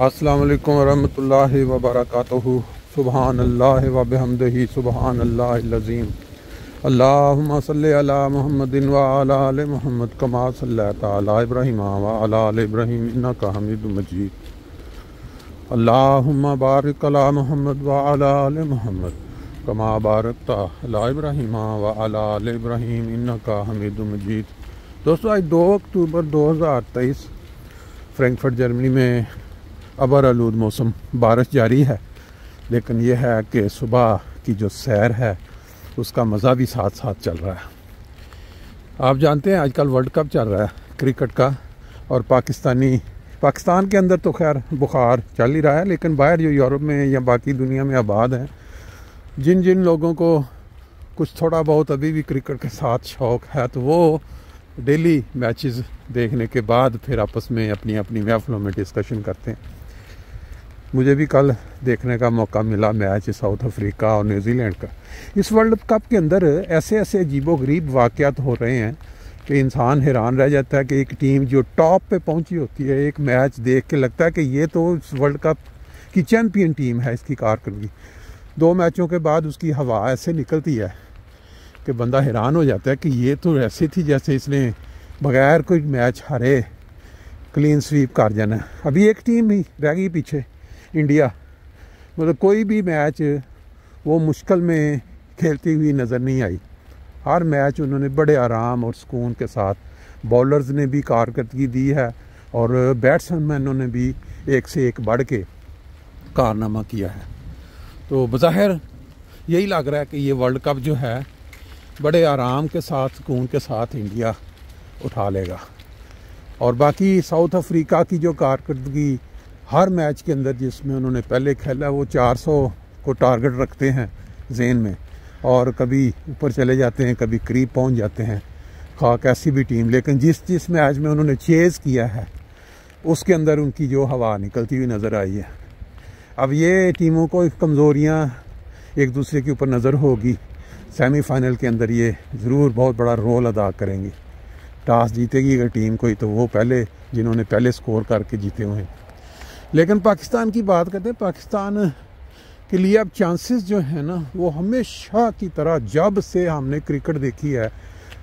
अस्सलाम वालेकुम वरहमतुल्लाहि वबरकातुहू। सुबहान अल्लाह व बिहम्दिही सुबहान अल्लाहिल अज़ीम। अल्लाहुम्मा सल्लि अला मुहम्मदिन व अला आलि मुहम्मद कमा सल्लैता अला इब्राहीम व अला आलि इब्राहीम इन्नका हमीदुम मजीद। अल्लाहुम्मा बारिक अला मुहम्मद व अला आलि मुहम्मद कमा बारकता अला इब्राहीम व अला आलि इब्राहीम इन्नका हमीदुम मजीद। दोस्तों, आज 2 अक्टूबर 2023 फ्रैंकफर्ट जर्मनी में अबर आलूद मौसम, बारिश जारी है, लेकिन यह है कि सुबह की जो सैर है उसका मज़ा भी साथ साथ चल रहा है। आप जानते हैं आजकल वर्ल्ड कप चल रहा है क्रिकेट का, और पाकिस्तान के अंदर तो खैर बुखार चल ही रहा है, लेकिन बाहर जो यूरोप में या बाकी दुनिया में आबाद हैं, जिन जिन लोगों को कुछ थोड़ा बहुत अभी भी क्रिकेट के साथ शौक़ है, तो वो डेली मैचेस देखने के बाद फिर आपस में अपनी अपनी महफिलों में डिस्कशन करते हैं। मुझे भी कल देखने का मौका मिला मैच साउथ अफ्रीका और न्यूजीलैंड का। इस वर्ल्ड कप के अंदर ऐसे ऐसे अजीबोगरीब वाक़यात हो रहे हैं कि इंसान हैरान रह जाता है कि एक टीम जो टॉप पे पहुंची होती है, एक मैच देख के लगता है कि ये तो इस वर्ल्ड कप की चैम्पियन टीम है। इसकी कारकर्दगी 2 मैचों के बाद उसकी हवा ऐसे निकलती है कि बंदा हैरान हो जाता है कि ये तो ऐसी थी जैसे इसने बगैर कोई मैच हारे क्लीन स्वीप कर जाना। अभी एक टीम ही रह गई पीछे, इंडिया। मतलब कोई भी मैच वो मुश्किल में खेलती हुई नज़र नहीं आई। हर मैच उन्होंने बड़े आराम और सुकून के साथ, बॉलर्स ने भी कारकर्दगी दी है और बैट्समैनों ने भी एक से एक बढ़ के कारनामा किया है। तो बज़ाहिर यही लग रहा है कि ये वर्ल्ड कप जो है बड़े आराम के साथ, सुकून के साथ इंडिया उठा लेगा। और बाकी साउथ अफ्रीका की जो कारकर्दगी हर मैच के अंदर जिसमें उन्होंने पहले खेला, वो 400 को टारगेट रखते हैं ज़हन में, और कभी ऊपर चले जाते हैं, कभी करीब पहुंच जाते हैं, खा कैसी भी टीम। लेकिन जिस मैच में उन्होंने चेज़ किया है उसके अंदर उनकी जो हवा निकलती हुई नज़र आई है। अब ये टीमों को कमज़ोरियाँ एक दूसरे के ऊपर नज़र होगी। सेमीफाइनल के अंदर ये ज़रूर बहुत बड़ा रोल अदा करेंगी। टॉस जीतेगी अगर टीम कोई, तो वो पहले जिन्होंने पहले स्कोर करके जीते हुए हैं। लेकिन पाकिस्तान की बात करते हैं, पाकिस्तान के लिए अब चांसेस जो है ना, वो हमेशा की तरह जब से हमने क्रिकेट देखी है,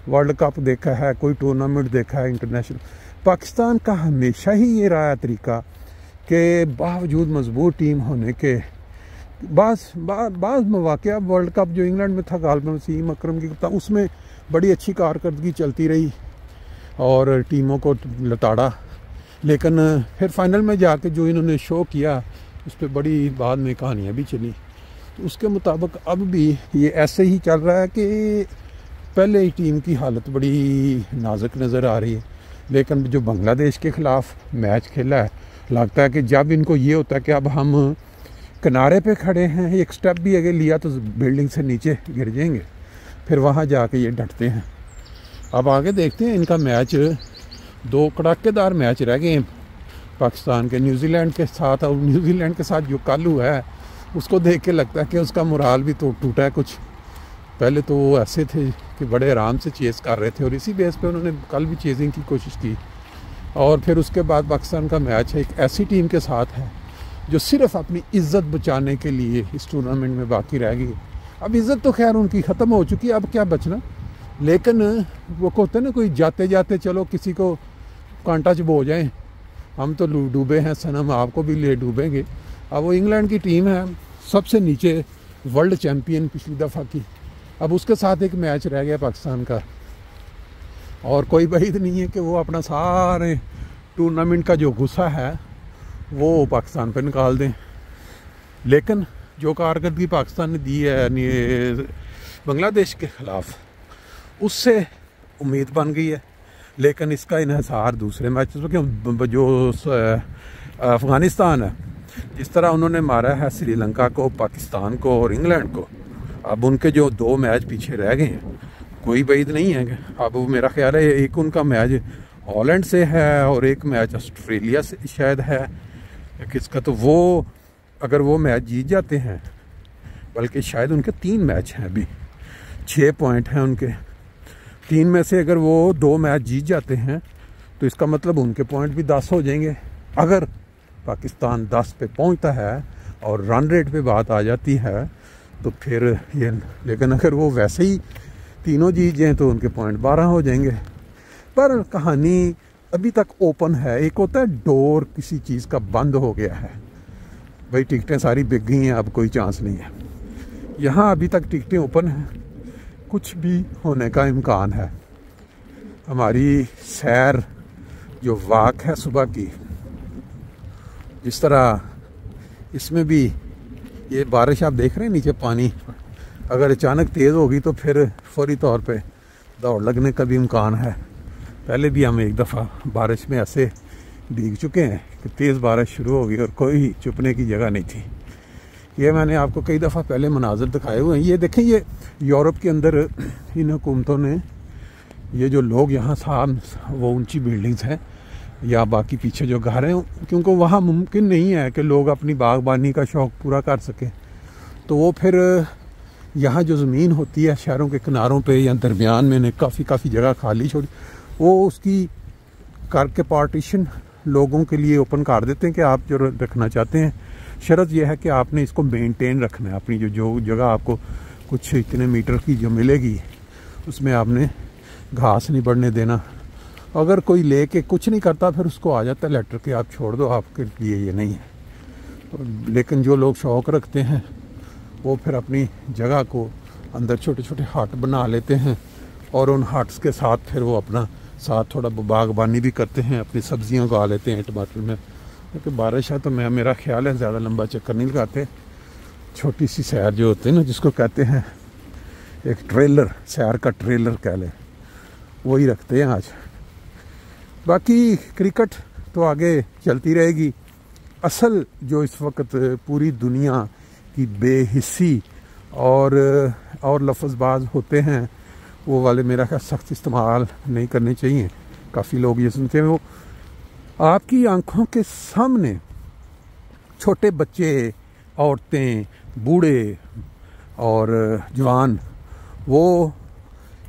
वर्ल्ड कप देखा है, कोई टूर्नामेंट देखा है इंटरनेशनल, पाकिस्तान का हमेशा ही ये रहा है तरीका कि बावजूद मजबूत टीम होने के बाज़ मौक़े, वर्ल्ड कप जो इंग्लैंड में था गालिबन वसीम अकरम की कप्तान, उसमें बड़ी अच्छी कारकर्दगी चलती रही और टीमों को लताड़ा। लेकिन फिर फाइनल में जाके जो इन्होंने शो किया उस पर बड़ी बाद में कहानियाँ भी चली। तो उसके मुताबिक अब भी ये ऐसे ही चल रहा है कि पहले ही टीम की हालत बड़ी नाजुक नज़र आ रही है। लेकिन जो बांग्लादेश के ख़िलाफ़ मैच खेला है, लगता है कि जब इनको ये होता है कि अब हम किनारे पे खड़े हैं, एक स्टेप भी अगर लिया तो बिल्डिंग से नीचे गिर जाएंगे, फिर वहाँ जाके ये डटते हैं। अब आगे देखते हैं इनका मैच। 2 कड़ाकेदार मैच रह गए हैं पाकिस्तान के न्यूजीलैंड के साथ, और न्यूजीलैंड के साथ जो कल हुआ है उसको देख के लगता है कि उसका मोराल भी तो टूटा है कुछ। पहले तो वो ऐसे थे कि बड़े आराम से चेज़ कर रहे थे और इसी बेस पे उन्होंने कल भी चेजिंग की कोशिश की। और फिर उसके बाद पाकिस्तान का मैच है एक ऐसी टीम के साथ है जो सिर्फ अपनी इज़्ज़त बचाने के लिए इस टूर्नामेंट में बाकी रह गई। अब इज़्ज़त तो खैर उनकी ख़त्म हो चुकी है, अब क्या बचना। लेकिन वो कहते हैं ना, कोई जाते जाते चलो किसी को कांटा चबो जाए, हम तो डूबे हैं सनम, आपको भी ले डूबेंगे। अब वो इंग्लैंड की टीम है, सबसे नीचे, वर्ल्ड चैम्पियन पिछली दफ़ा की। अब उसके साथ एक मैच रह गया पाकिस्तान का, और कोई बात नहीं है कि वो अपना सारे टूर्नामेंट का जो गुस्सा है वो पाकिस्तान पर निकाल दें। लेकिन जो कारकर्दगी पाकिस्तान ने दी है बांग्लादेश के ख़िलाफ़, उससे उम्मीद बन गई है। लेकिन इसका इन्हिसार दूसरे मैचेस में, क्यों जो अफ़गानिस्तान है, जिस तरह उन्होंने मारा है श्रीलंका को, पाकिस्तान को और इंग्लैंड को, अब उनके जो 2 मैच पीछे रह गए हैं, कोई बात नहीं है। अब मेरा ख्याल है एक उनका मैच हॉलैंड से है और एक मैच ऑस्ट्रेलिया से शायद है किसका, तो वो अगर वो मैच जीत जाते हैं, बल्कि शायद उनके 3 मैच हैं, अभी 6 पॉइंट हैं उनके, 3 में से अगर वो 2 मैच जीत जाते हैं तो इसका मतलब उनके पॉइंट भी 10 हो जाएंगे। अगर पाकिस्तान 10 पे पहुंचता है और रन रेट पे बात आ जाती है तो फिर ये, लेकिन अगर वो वैसे ही तीनों जीत जाएँ तो उनके पॉइंट 12 हो जाएंगे। पर कहानी अभी तक ओपन है। एक होता है डोर किसी चीज़ का बंद हो गया है, भाई टिकटें सारी बिक गई हैं, अब कोई चांस नहीं है। यहाँ अभी तक टिकटें ओपन हैं, कुछ भी होने का इम्कान है। हमारी सैर जो वाक है सुबह की, जिस तरह इसमें भी ये बारिश आप देख रहे हैं नीचे पानी, अगर अचानक तेज़ होगी तो फिर फौरी तौर पे दौड़ लगने का भी इम्कान है। पहले भी हम एक दफ़ा बारिश में ऐसे भीग चुके हैं कि तेज़ बारिश शुरू हो गई और कोई छुपने की जगह नहीं थी। ये मैंने आपको कई दफ़ा पहले मनाज़र दिखाए हुए हैं। ये देखें, ये यूरोप के अंदर इन हुकूमतों ने, ये जो लोग यहाँ साम वो ऊंची बिल्डिंग्स हैं या बाकी पीछे जो घर हैं, क्योंकि वहाँ मुमकिन नहीं है कि लोग अपनी बागबानी का शौक़ पूरा कर सकें, तो वो फिर यहाँ जो ज़मीन होती है शहरों के किनारों पे या दरमियान में ने काफ़ी जगह खाली छोड़ी, वो उसकी करके पार्टीशन लोगों के लिए ओपन कर देते हैं कि आप जो रखना चाहते हैं। शर्त यह है कि आपने इसको मेंटेन रखना है। अपनी जो जगह आपको कुछ इतने मीटर की जो मिलेगी उसमें आपने घास नहीं बढ़ने देना। अगर कोई लेके कुछ नहीं करता फिर उसको आ जाता है लेटर के आप छोड़ दो, आपके लिए ये नहीं है। लेकिन जो लोग शौक़ रखते हैं वो फिर अपनी जगह को अंदर छोटे छोटे हट बना लेते हैं और उन हट्स के साथ फिर वो अपना साथ थोड़ा बागबानी भी करते हैं, अपनी सब्जियां उगा लेते हैं टमाटर में। क्योंकि बारिश है तो मेरा ख्याल है ज़्यादा लंबा चक्कर नहीं लगाते, छोटी सी सैर जो होती है ना, जिसको कहते हैं एक ट्रेलर, सैर का ट्रेलर कह लें, वही रखते हैं आज। बाकी क्रिकेट तो आगे चलती रहेगी। असल जो इस वक्त पूरी दुनिया की बेहिस्सी और लफ्ज़बाज होते हैं वो वाले मेरा ख्याल सख्त इस्तेमाल नहीं करने चाहिए। काफ़ी लोग ये सुनते हैं, वो आपकी आंखों के सामने छोटे बच्चे, औरतें, बूढ़े और जवान वो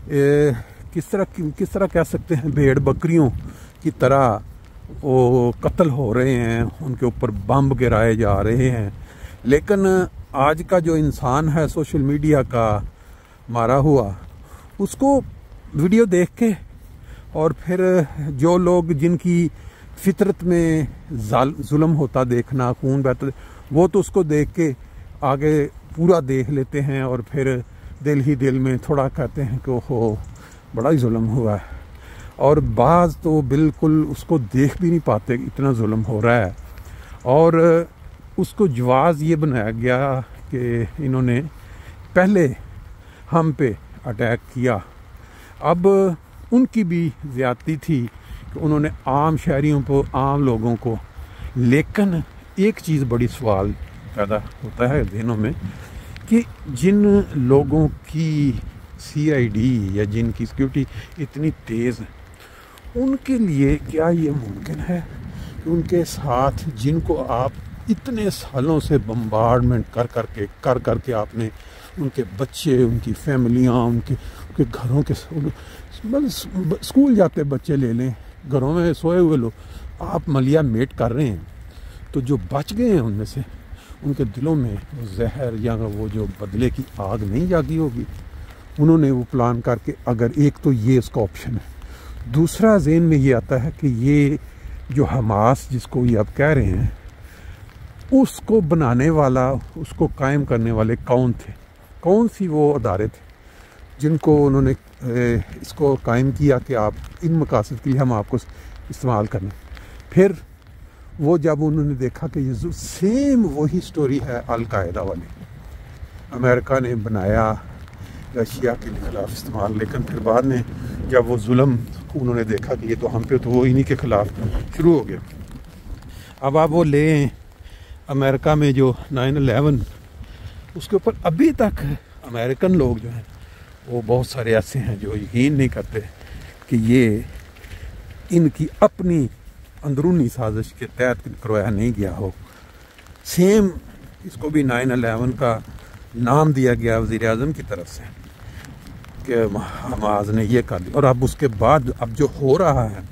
किस तरह कह सकते हैं भेड़ बकरियों की तरह वो कत्ल हो रहे हैं, उनके ऊपर बम गिराए जा रहे हैं। लेकिन आज का जो इंसान है सोशल मीडिया का मारा हुआ, उसको वीडियो देख के और फिर जो लोग जिनकी फितरत में जुल्म होता देखना, खून बहता, वो तो उसको देख के आगे पूरा देख लेते हैं और फिर दिल ही दिल में थोड़ा कहते हैं कि ओहो बड़ा ही जुल्म हुआ है। और बाज़ तो बिल्कुल उसको देख भी नहीं पाते, इतना जुल्म हो रहा है। और उसको जवाज़ ये बनाया गया कि इन्होंने पहले हम पे अटैक किया, अब उनकी भी ज़्यादती थी कि उन्होंने आम शहरियों को, आम लोगों को। लेकिन एक चीज़ बड़ी सवाल पैदा होता है दिनों में कि जिन लोगों की CID या जिनकी सिक्योरिटी इतनी तेज़ है, उनके लिए क्या ये मुमकिन है कि उनके साथ जिनको आप इतने सालों से बम्बार्डमेंट कर करके आपने उनके बच्चे, उनकी फैमिलियाँ, उनके घरों के स्कूल जाते बच्चे ले लें, घरों में सोए हुए लोग आप मलिया मेट कर रहे हैं, तो जो बच गए हैं उनमें से उनके दिलों में वो जहर या वो जो बदले की आग नहीं जागी होगी। उन्होंने वो प्लान करके, अगर एक तो ये उसका ऑप्शन है, दूसरा ज़हन में ये आता है कि ये जो हमास जिसको ये आप कह रहे हैं, उसको बनाने वाला, उसको कायम करने वाले कौन थे, कौन सी वो अदारे थे जिनको उन्होंने इसको कायम किया कि आप इन मकासद के लिए हम आपको इस्तेमाल करें। फिर वो जब उन्होंने देखा कि ये सेम वही स्टोरी है अल-कायदा वाली, अमेरिका ने बनाया रशिया के ख़िलाफ़ इस्तेमाल, लेकिन फिर बाद में जब वो जुल्म उन्होंने देखा कि ये तो हम पे, तो वो इन्हीं के ख़िलाफ़ शुरू हो गया। अब आप वो लें अमेरिका में जो 9/11, उसके ऊपर अभी तक अमेरिकन लोग जो हैं वो बहुत सारे ऐसे हैं जो यकीन नहीं करते कि ये इनकी अपनी अंदरूनी साजिश के तहत करवाया नहीं गया हो। सेम इसको भी 9/11 का नाम दिया गया वज़ीर-ए-आज़म की तरफ से कि हमास ने ये कर दिया। और अब उसके बाद अब जो हो रहा है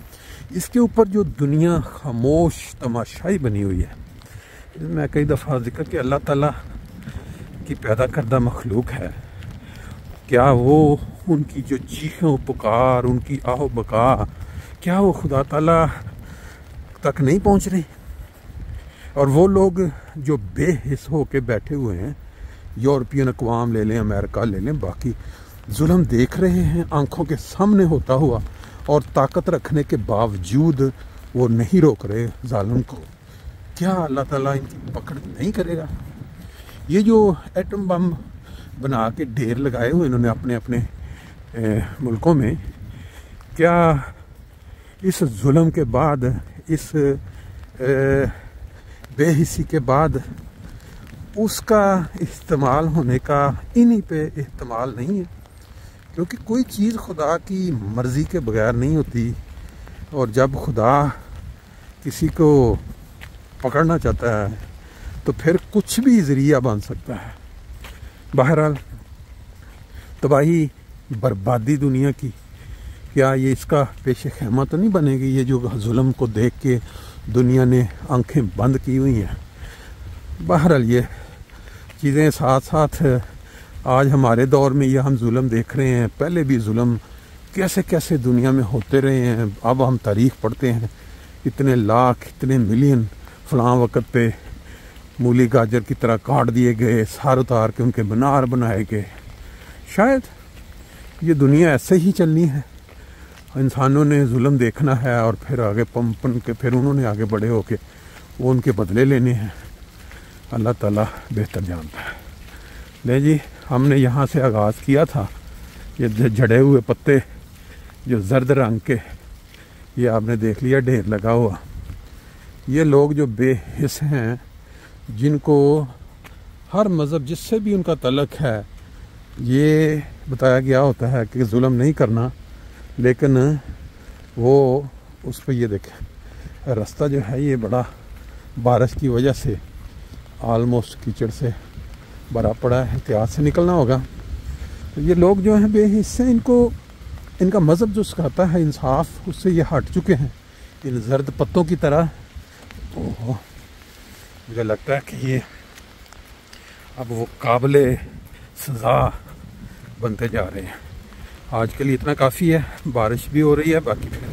इसके ऊपर जो दुनिया खामोश तमाशाई बनी हुई है, मैं कई दफ़ा जिक्र कि अल्लाह ताला की पैदा करदा मखलूक है, क्या वो उनकी जो चीखों पुकार, उनकी आहो बका, क्या वो खुदा ताला तक नहीं पहुंच रही? और वो लोग जो बेहिस हो के बैठे हुए हैं, यूरोपियन अक़वाम ले लें, अमेरिका ले लें, बाकी जुल्म देख रहे हैं आंखों के सामने होता हुआ, और ताकत रखने के बावजूद वो नहीं रोक रहे जालिम को। क्या अल्लाह ताला इनकी पकड़ नहीं करेगा? ये जो एटम बम बना के ढेर लगाए हुए इन्होंने अपने अपने मुल्कों में, क्या इस जुल्म के बाद, इस बेहिसी के बाद उसका इस्तेमाल होने का इन्हीं पे इस्तेमाल नहीं है? क्योंकि कोई चीज़ खुदा की मर्ज़ी के बगैर नहीं होती, और जब खुदा किसी को पकड़ना चाहता है तो फिर कुछ भी ज़रिया बन सकता है। बहरहाल तबाही बर्बादी दुनिया की, क्या ये इसका पेश ख़ैमा तो नहीं बनेगी? ये जो जुल्म को देख के दुनिया ने आंखें बंद की हुई हैं। बहरहाल ये चीज़ें साथ साथ आज हमारे दौर में ये हम जुल्म देख रहे हैं, पहले भी जुल्म कैसे कैसे दुनिया में होते रहे हैं। अब हम तारीख पढ़ते हैं, इतने लाख, इतने मिलियन फ़लाँ वक़्त पे मूली गाजर की तरह काट दिए गए, सार उतार के उनके बनार बनाए गए। शायद ये दुनिया ऐसे ही चलनी है, इंसानों ने जुल्म देखना है और फिर आगे पंपन के फिर उन्होंने आगे बड़े होके वो उनके बदले लेने हैं। अल्लाह ताला बेहतर जानता है। ले जी, हमने यहाँ से आगाज़ किया था। ये झड़े हुए पत्ते जो जर्द रंग के, ये आपने देख लिया ढेर लगा हुआ। ये लोग जो बेहिस हैं, जिनको हर मज़हब जिससे भी उनका तल्लुक़ है, ये बताया गया होता है कि जुल्म नहीं करना, लेकिन वो उस पर ये देखें रास्ता जो है ये बड़ा बारिश की वजह से आलमोस्ट कीचड़ से भरा पड़ा है, एहतियात से निकलना होगा। तो ये लोग जो हैं बेहिस्से, इनको इनका मज़हब जो सिखाता है इंसाफ, उससे ये हट चुके हैं इन जर्द पत्तों की तरह। ओह, मुझे लगता है कि ये अब वो काबिले सज़ा बनते जा रहे हैं। आज के लिए इतना काफ़ी है, बारिश भी हो रही है, बाकी फिर